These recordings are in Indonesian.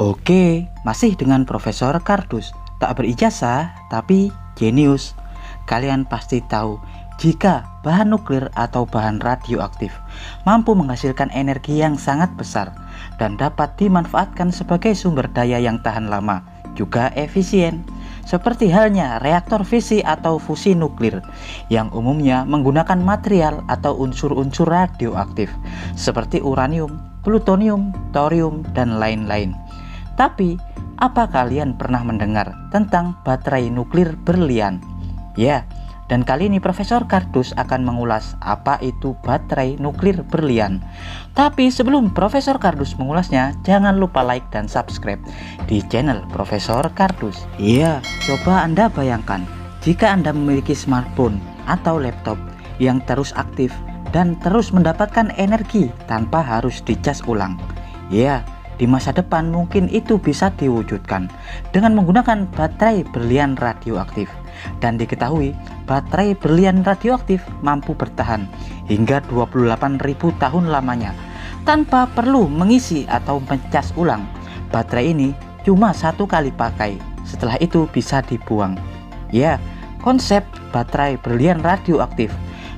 Oke, masih dengan Profesor Kardus. Tak berijazah, tapi jenius. Kalian pasti tahu, jika bahan nuklir atau bahan radioaktif mampu menghasilkan energi yang sangat besar dan dapat dimanfaatkan sebagai sumber daya yang tahan lama, juga efisien. Seperti halnya reaktor fisi atau fusi nuklir yang umumnya menggunakan material atau unsur-unsur radioaktif seperti uranium, plutonium, thorium, dan lain-lain. Tapi, apa kalian pernah mendengar tentang baterai nuklir berlian? Ya, dan kali ini Profesor Kardus akan mengulas apa itu baterai nuklir berlian. Tapi sebelum Profesor Kardus mengulasnya, jangan lupa like dan subscribe di channel Profesor Kardus. Iya, coba Anda bayangkan jika Anda memiliki smartphone atau laptop yang terus aktif dan terus mendapatkan energi tanpa harus dicas ulang. Ya, di masa depan mungkin itu bisa diwujudkan dengan menggunakan baterai berlian radioaktif. Dan diketahui baterai berlian radioaktif mampu bertahan hingga 28.000 tahun lamanya tanpa perlu mengisi atau mencas ulang. Baterai ini cuma satu kali pakai, setelah itu bisa dibuang. Ya, konsep baterai berlian radioaktif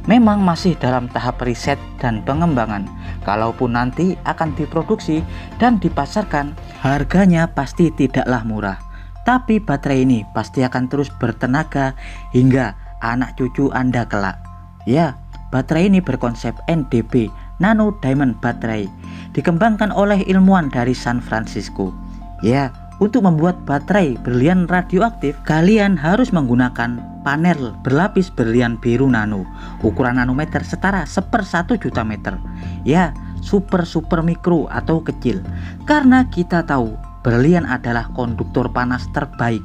memang masih dalam tahap riset dan pengembangan. Kalaupun nanti akan diproduksi dan dipasarkan, harganya pasti tidaklah murah. Tapi baterai ini pasti akan terus bertenaga hingga anak cucu Anda kelak. Ya, baterai ini berkonsep NDB, Nano Diamond Battery, dikembangkan oleh ilmuwan dari San Francisco. Ya, untuk membuat baterai berlian radioaktif, kalian harus menggunakan panel berlapis berlian biru nano, ukuran nanometer setara 1/1 juta meter. Ya, super mikro atau kecil. Karena kita tahu berlian adalah konduktor panas terbaik.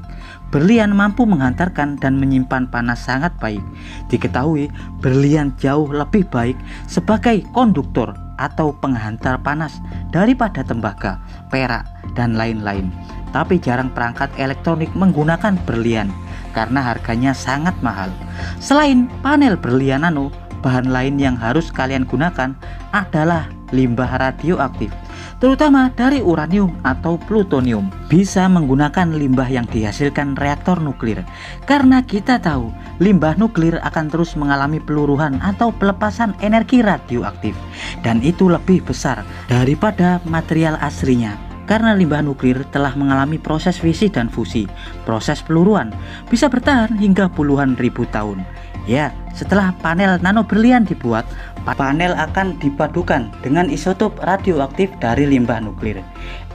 Berlian mampu menghantarkan dan menyimpan panas sangat baik. Diketahui berlian jauh lebih baik sebagai konduktor atau penghantar panas daripada tembaga, perak, dan lain-lain. Tapi jarang perangkat elektronik menggunakan berlian karena harganya sangat mahal. Selain panel berlian nano, bahan lain yang harus kalian gunakan adalah limbah radioaktif, terutama dari uranium atau plutonium. Bisa menggunakan limbah yang dihasilkan reaktor nuklir, karena kita tahu limbah nuklir akan terus mengalami peluruhan atau pelepasan energi radioaktif, dan itu lebih besar daripada material aslinya. Karena limbah nuklir telah mengalami proses fisi dan fusi, proses peluruan bisa bertahan hingga puluhan ribu tahun. Ya, setelah panel nano berlian dibuat, panel akan dipadukan dengan isotop radioaktif dari limbah nuklir.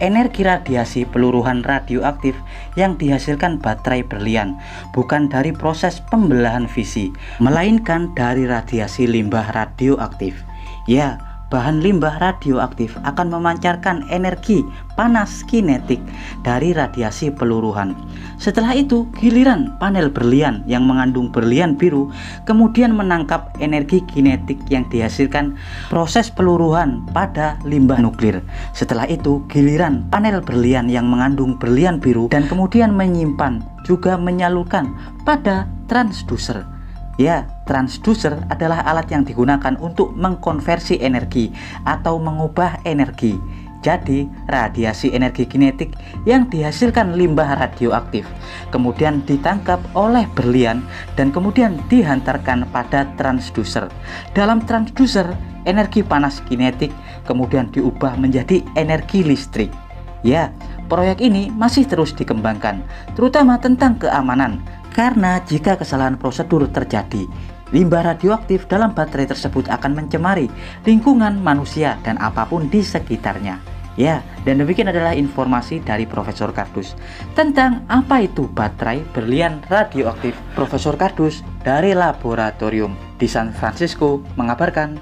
Energi radiasi peluruhan radioaktif yang dihasilkan baterai berlian bukan dari proses pembelahan fisi, melainkan dari radiasi limbah radioaktif. Ya, bahan limbah radioaktif akan memancarkan energi panas kinetik dari radiasi peluruhan. Setelah itu, giliran panel berlian yang mengandung berlian biru kemudian menangkap energi kinetik yang dihasilkan proses peluruhan pada limbah nuklir. Setelah itu, giliran panel berlian yang mengandung berlian biru dan kemudian menyimpan juga menyalurkan pada transducer. Ya, transducer adalah alat yang digunakan untuk mengkonversi energi atau mengubah energi. Jadi, radiasi energi kinetik yang dihasilkan limbah radioaktif kemudian ditangkap oleh berlian dan kemudian dihantarkan pada transducer. Dalam transducer, energi panas kinetik kemudian diubah menjadi energi listrik. Ya, proyek ini masih terus dikembangkan, terutama tentang keamanan. Karena jika kesalahan prosedur terjadi, limbah radioaktif dalam baterai tersebut akan mencemari lingkungan manusia dan apapun di sekitarnya. Ya, dan demikian adalah informasi dari Profesor Kardus tentang apa itu baterai berlian radioaktif. Profesor Kardus dari laboratorium di San Francisco mengabarkan.